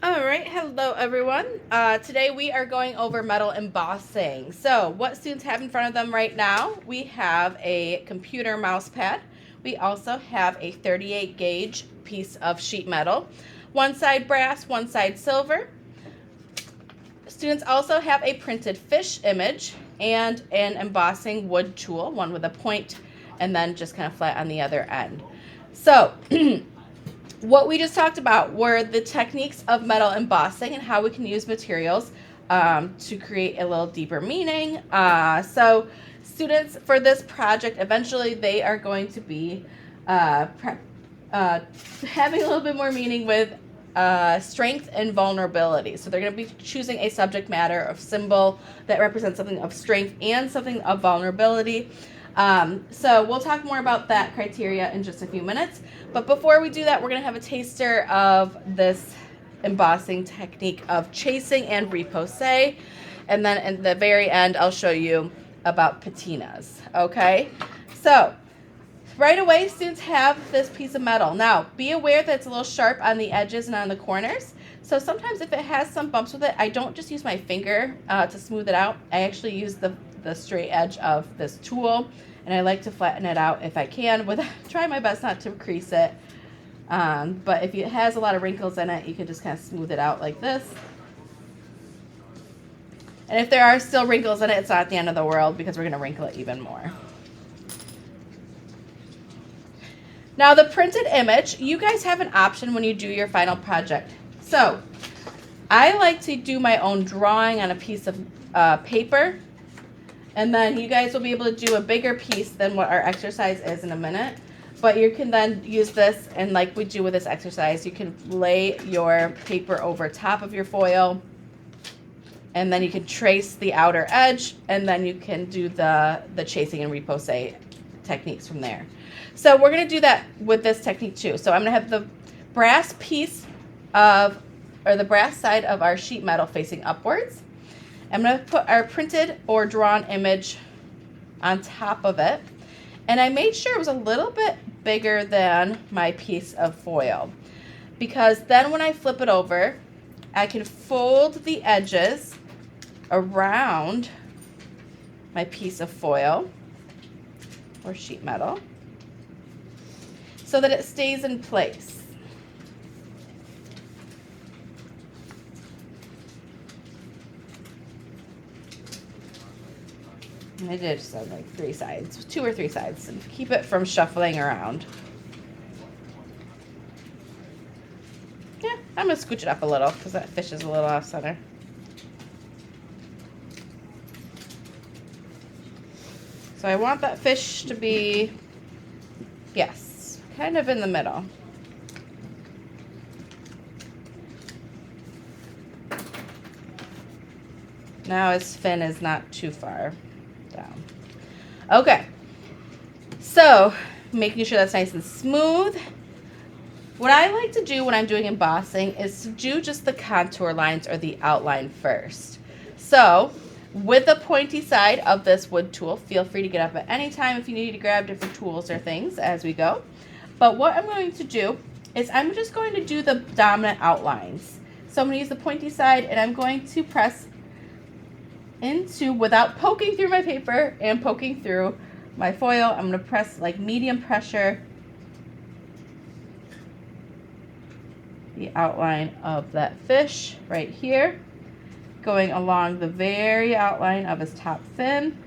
All right, hello everyone. Today we are going over metal embossing. So what students have in front of them right now, we have a computer mouse pad. We also have a 38 gauge piece of sheet metal. One side brass, one side silver. Students also have a printed fish image and an embossing wood tool, one with a point and then just kind of flat on the other end. So what we just talked about were the techniques of metal embossing and how we can use materials to create a little deeper meaning. So students for this project, eventually they are going to be having a little bit more meaning with strength and vulnerability. So they're going to be choosing a subject matter of symbol that represents something of strength and something of vulnerability. So we'll talk more about that criteria in just a few minutes. But before we do that, we're going to have a taster of this embossing technique of chasing and repose. And then at the very end, I'll show you about patinas. Okay? So right away, students have this piece of metal. Now, be aware that it's a little sharp on the edges and on the corners. So sometimes if it has some bumps with it, I don't just use my finger to smooth it out. I actually use the straight edge of this tool, and I like to flatten it out if I can. Try my best not to crease it. But if it has a lot of wrinkles in it, you can just kind of smooth it out like this. And if there are still wrinkles in it, it's not the end of the world because we're going to wrinkle it even more. Now the printed image, you guys have an option when you do your final project. So I like to do my own drawing on a piece of paper, and then you guys will be able to do a bigger piece than what our exercise is in a minute. But you can then use this, and like we do with this exercise, you can lay your paper over top of your foil, and then you can trace the outer edge, and then you can do the chasing and repose techniques from there. So we're going to do that with this technique too. So I'm going to have the brass piece of, or the brass side of our sheet metal facing upwards. I'm going to put our printed or drawn image on top of it. And I made sure it was a little bit bigger than my piece of foil, because then when I flip it over, I can fold the edges around my piece of foil or sheet metal so that it stays in place. And I did just like 3 sides, 2 or 3 sides, and keep it from shuffling around. Yeah, I'm gonna scooch it up a little because that fish is a little off center. So I want that fish to be, yes, kind of in the middle. Now his fin is not too far down. Okay, so making sure that's nice and smooth. What I like to do when I'm doing embossing is to do just the contour lines or the outline first. So with the pointy side of this wood tool, feel free to get up at any time if you need to grab different tools or things as we go. But what I'm going to do is I'm just going to do the dominant outlines. So I'm going to use the pointy side, and I'm going to press into, without poking through my paper and poking through my foil, I'm going to press like medium pressure the outline of that fish right here, going along the very outline of his top fin,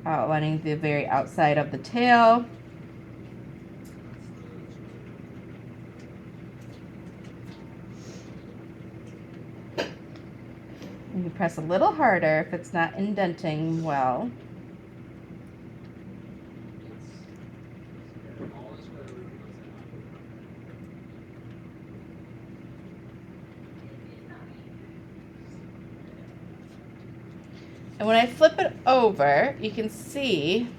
outlining the very outside of the tail, you can press a little harder if it's not indenting well. And when I flip it over, you can see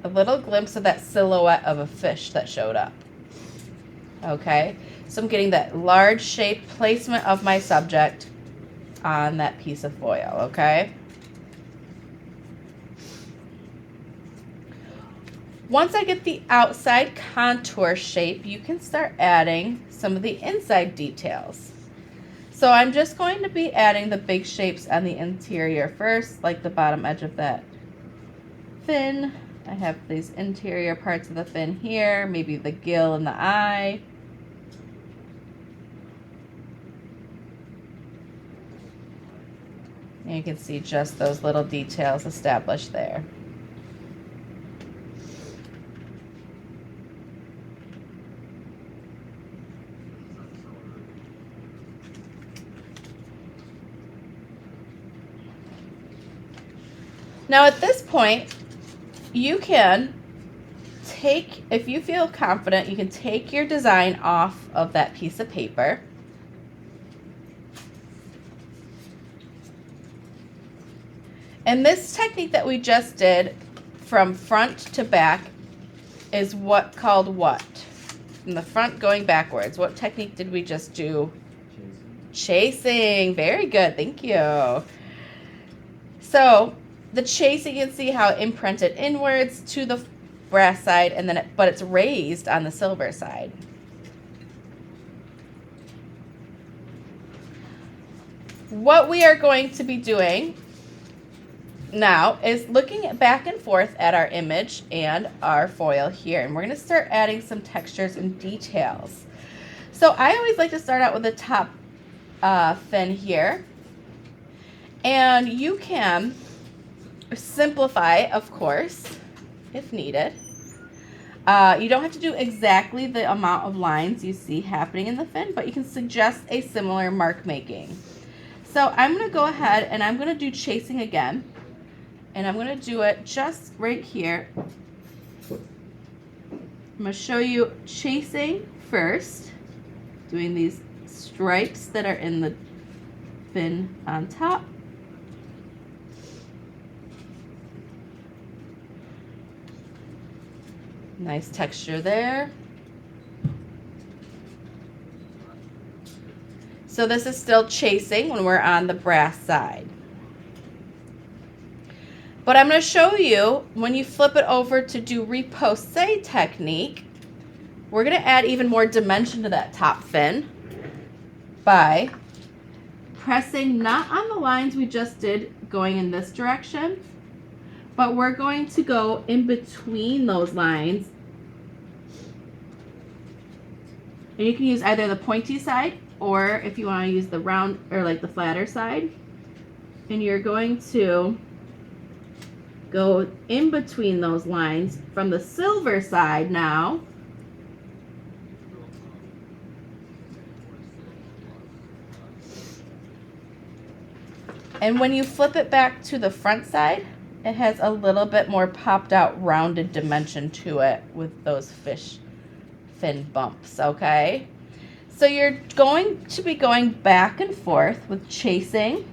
a little glimpse of that silhouette of a fish that showed up. Okay, so I'm getting that large shape placement of my subject on that piece of foil, okay? Once I get the outside contour shape, you can start adding some of the inside details. So I'm just going to be adding the big shapes on the interior first, like the bottom edge of that fin. I have these interior parts of the fin here, maybe the gill and the eye. And you can see just those little details established there. Now at this point, you can take, if you feel confident, you can take your design off of that piece of paper. And this technique that we just did from front to back is called what? From the front going backwards. What technique did we just do? Chasing. Very good. Thank you. So the chasing, you can see how it imprinted inwards to the brass side, and then but it's raised on the silver side. What we are going to be doing now is looking back and forth at our image and our foil here, and we're going to start adding some textures and details. So I always like to start out with the top fin here, and you can simplify, of course, if needed. You don't have to do exactly the amount of lines you see happening in the fin, but you can suggest a similar mark making. So I'm going to go ahead and I'm going to do chasing again, and I'm going to do it just right here. I'm going to show you chasing first, doing these stripes that are in the fin on top. Nice texture there. So this is still chasing when we're on the brass side. But I'm going to show you when you flip it over to do repose technique, we're going to add even more dimension to that top fin by pressing not on the lines we just did going in this direction, but we're going to go in between those lines. And you can use either the pointy side, or if you want to use the round or like the flatter side. And you're going to go in between those lines from the silver side now. And when you flip it back to the front side, it has a little bit more popped out rounded dimension to it with those fin bumps, okay? So you're going to be going back and forth with chasing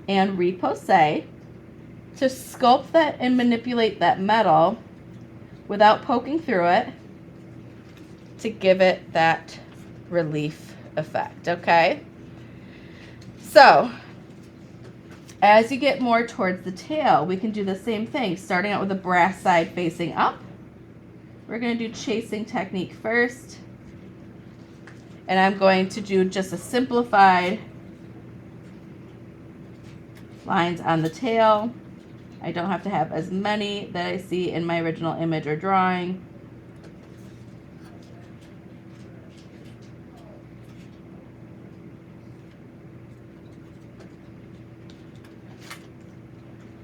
and repose to sculpt that and manipulate that metal without poking through it to give it that relief effect, okay? So as you get more towards the tail, we can do the same thing, starting out with the brass side facing up. We're going to do chasing technique first, and I'm going to do just a simplified lines on the tail. I don't have to have as many that I see in my original image or drawing.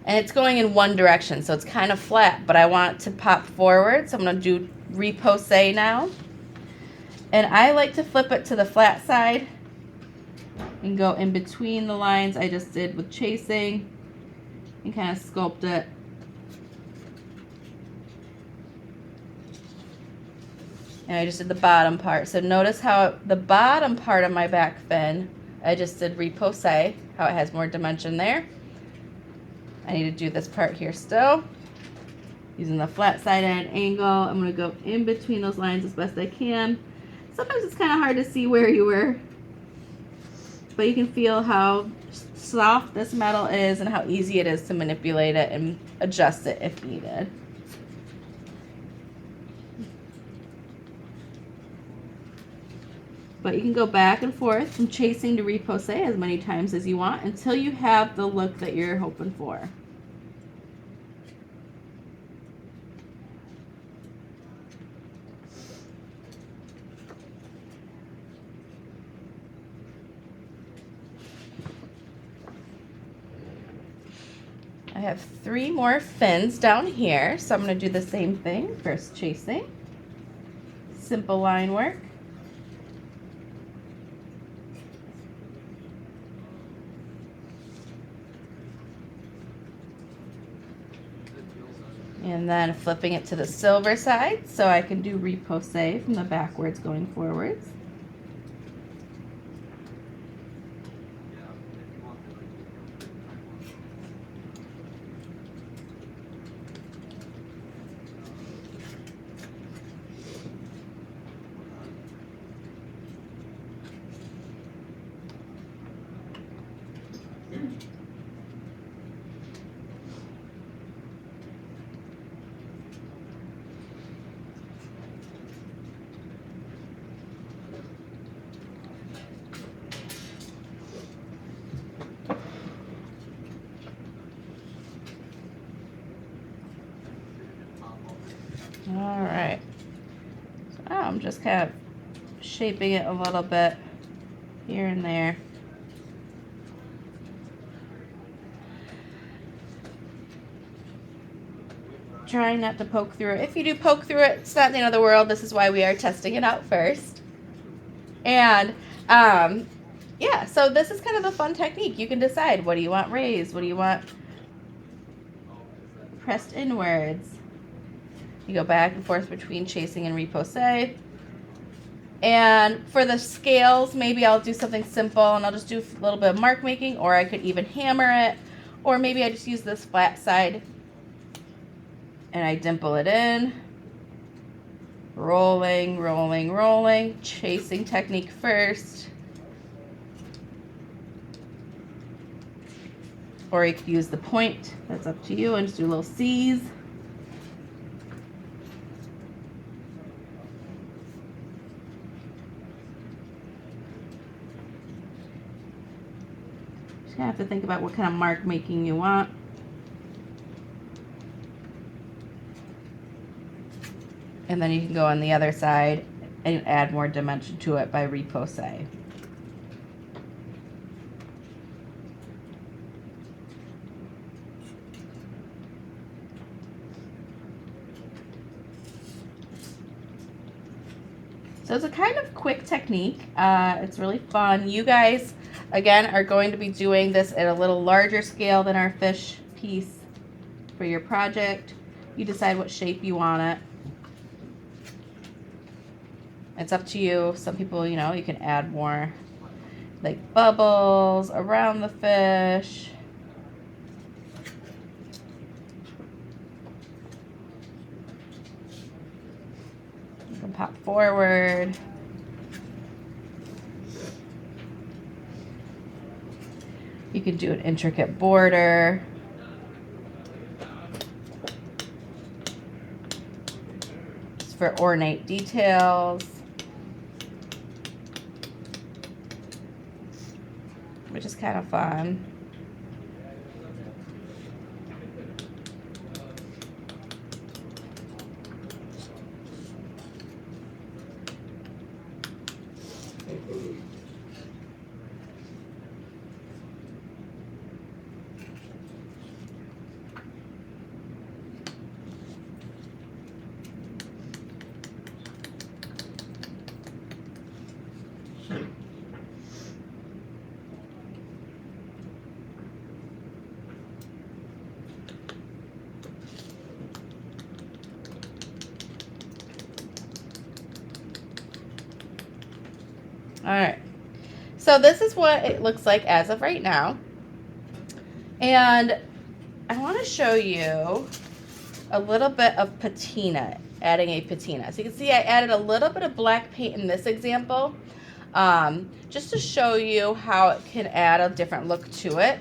And it's going in one direction, so it's kind of flat, but I want it to pop forward, so I'm going to do repose now. And I like to flip it to the flat side and go in between the lines I just did with chasing and kind of sculpt it. And I just did the bottom part. So notice how the bottom part of my back fin, I just did repose, how it has more dimension there. I need to do this part here still. Using the flat side at an angle, I'm going to go in between those lines as best I can. Sometimes it's kind of hard to see where you were, but you can feel how soft this metal is and how easy it is to manipulate it and adjust it if needed. But you can go back and forth from chasing to repose as many times as you want until you have the look that you're hoping for. I have 3 more fins down here, so I'm going to do the same thing. First chasing, simple line work. And then flipping it to the silver side so I can do repose from the backwards going forwards. All right, so I'm just kind of shaping it a little bit here and there. Trying not to poke through it. If you do poke through it, it's not the end of the world. This is why we are testing it out first. And yeah, so this is kind of a fun technique. You can decide, what do you want raised? What do you want pressed inwards? You go back and forth between chasing and repose. And for the scales, maybe I'll do something simple and I'll just do a little bit of mark making, or I could even hammer it, or maybe I just use this flat side and I dimple it in. Rolling, rolling, rolling, chasing technique first. Or you could use the point, that's up to you, and just do little C's. Just gonna have to think about what kind of mark making you want. And then you can go on the other side and add more dimension to it by repose. So it's a kind of quick technique. It's really fun. You guys, again, are going to be doing this at a little larger scale than our fish piece for your project. You decide what shape you want it. It's up to you. Some people, you know, you can add more like bubbles around the fish. You can pop forward. You can do an intricate border. Just for ornate details. Which is kind of fun. All right, so this is what it looks like as of right now. And I want to show you a little bit of patina, adding a patina. So you can see I added a little bit of black paint in this example, just to show you how it can add a different look to it.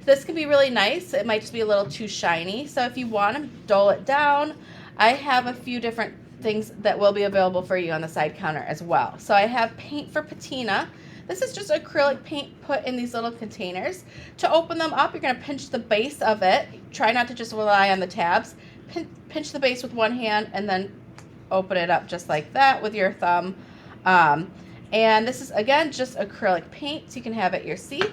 This can be really nice. It might just be a little too shiny. So if you want to dull it down, I have a few different things that will be available for you on the side counter as well. So I have paint for patina. This is just acrylic paint put in these little containers. To open them up, you're going to pinch the base of it. Try not to just rely on the tabs. Pinch the base with one hand and then open it up just like that with your thumb. And this is, again, just acrylic paint, so you can have at your seat.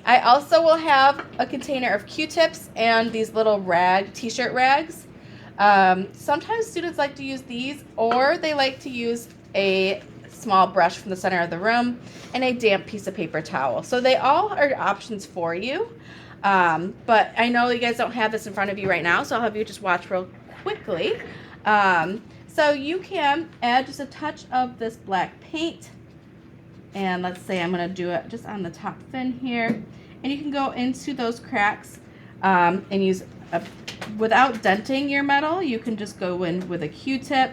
I also will have a container of Q-tips and these little t-shirt rags. Sometimes students like to use these, or they like to use a small brush from the center of the room and a damp piece of paper towel. So they all are options for you. But I know you guys don't have this in front of you right now, so I'll have you just watch real quickly. So you can add just a touch of this black paint. And let's say I'm going to do it just on the top fin here. And you can go into those cracks and use, without denting your metal, you can just go in with a Q-tip.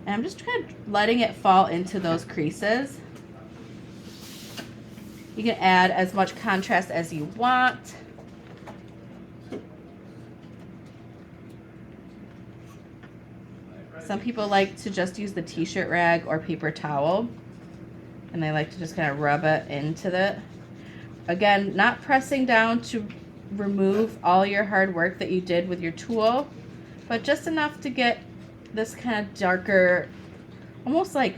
And I'm just kind of letting it fall into those creases. You can add as much contrast as you want. Some people like to just use the t-shirt rag or paper towel, and they like to just kind of rub it into it. Again, not pressing down to remove all your hard work that you did with your tool, but just enough to get this kind of darker, almost like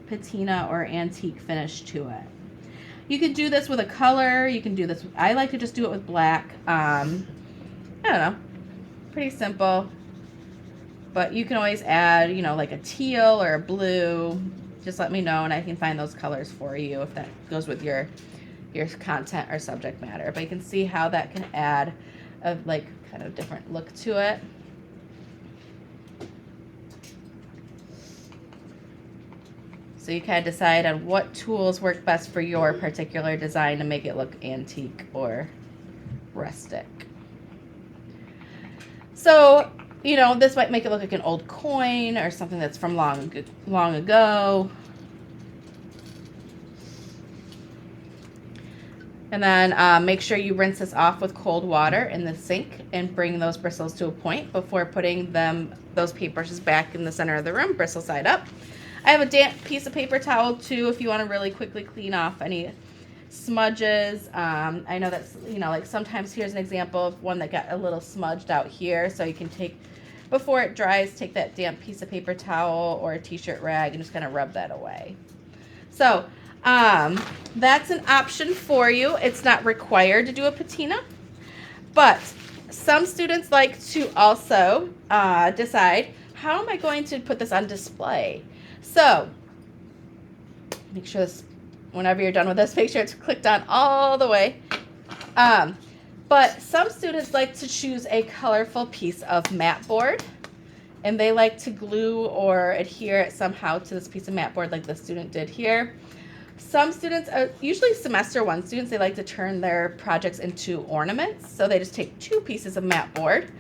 patina or antique finish to it. You can do this with a color. You can do this. I like to just do it with black. I don't know. Pretty simple. But you can always add, you know, like a teal or a blue. Just let me know and I can find those colors for you if that goes with your content or subject matter. But you can see how that can add a like kind of different look to it. So you kind of decide on what tools work best for your particular design to make it look antique or rustic. So, you know, this might make it look like an old coin or something that's from long ago. And then make sure you rinse this off with cold water in the sink and bring those bristles to a point before putting those paintbrushes back in the center of the room, bristle side up. I have a damp piece of paper towel too if you want to really quickly clean off any smudges. I know that's, you know, like sometimes here's an example of one that got a little smudged out here. So you can take, before it dries, take that damp piece of paper towel or a t-shirt rag and just kind of rub that away. So that's an option for you. It's not required to do a patina, but some students like to also decide, how am I going to put this on display? So make sure this, whenever you're done with this, make sure it's clicked on all the way. But some students like to choose a colorful piece of mat board, and they like to glue or adhere it somehow to this piece of mat board like the student did here. Some students, usually semester one students, they like to turn their projects into ornaments. So they just take two pieces of mat board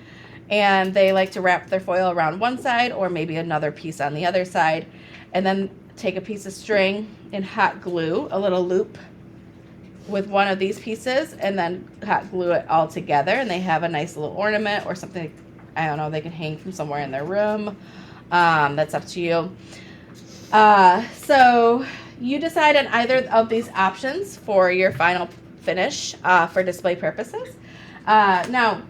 and they like to wrap their foil around one side or maybe another piece on the other side, and then take a piece of string and hot glue a little loop with one of these pieces and then hot glue it all together, and they have a nice little ornament or something, I don't know, they can hang from somewhere in their room. That's up to you. So you decide on either of these options for your final finish for display purposes. Now,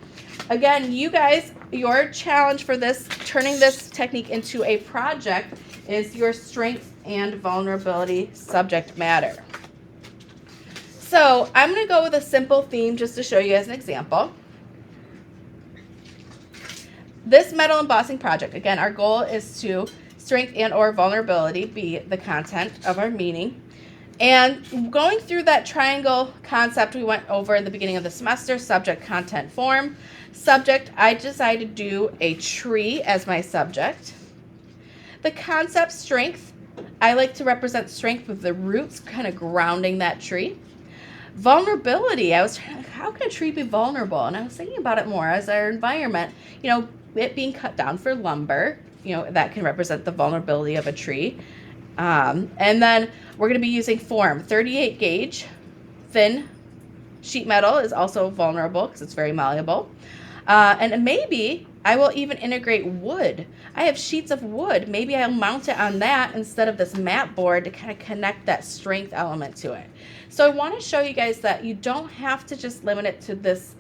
again, you guys, your challenge for this, turning this technique into a project, is your strength and vulnerability subject matter. So I'm going to go with a simple theme just to show you as an example. This metal embossing project, again, our goal is to strength and or vulnerability be the content of our meeting. And going through that triangle concept we went over in the beginning of the semester, subject, content, form. Subject, I decided to do a tree as my subject. The concept, strength, I like to represent strength with the roots kind of grounding that tree. Vulnerability, I was trying to, how can a tree be vulnerable? And I was thinking about it more as our environment, you know, it being cut down for lumber, you know, that can represent the vulnerability of a tree. And then we're going to be using form, 38 gauge, thin Sheet metal is also vulnerable because it's very malleable. And maybe I will even integrate wood. I have sheets of wood. Maybe I'll mount it on that instead of this mat board to kind of connect that strength element to it. So I want to show you guys that you don't have to just limit it to this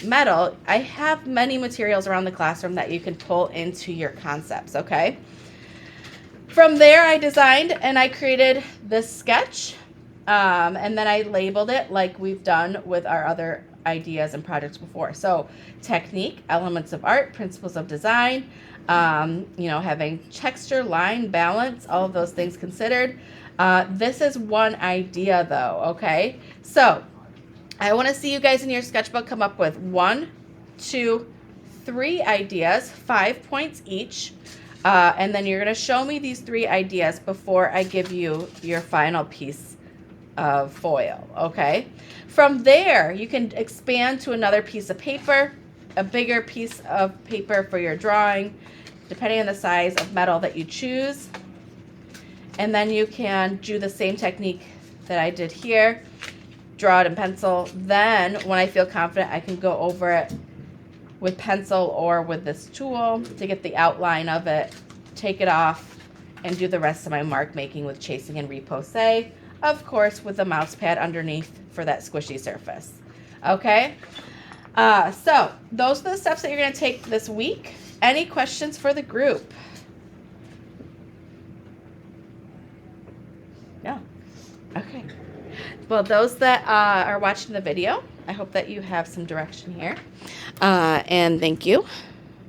metal. I have many materials around the classroom that you can pull into your concepts, okay? From there, I designed and I created this sketch, and then I labeled it like we've done with our other ideas and projects before. So technique, elements of art, principles of design, having texture, line, balance, all of those things considered. This is one idea though, okay? So I want to see you guys in your sketchbook come up with 1, 2, 3 ideas, 5 points each. And then you're going to show me these 3 ideas before I give you your final piece of foil, okay? From there, you can expand to another piece of paper, a bigger piece of paper for your drawing, depending on the size of metal that you choose. And then you can do the same technique that I did here, draw it in pencil. Then when I feel confident, I can go over it with pencil or with this tool to get the outline of it, take it off, and do the rest of my mark making with chasing and repoussé, of course with the mouse pad underneath for that squishy surface. Okay, so those are the steps that you're going to take this week. Any questions for the group? No. Okay. Well, those that are watching the video, I hope that you have some direction here. And thank you.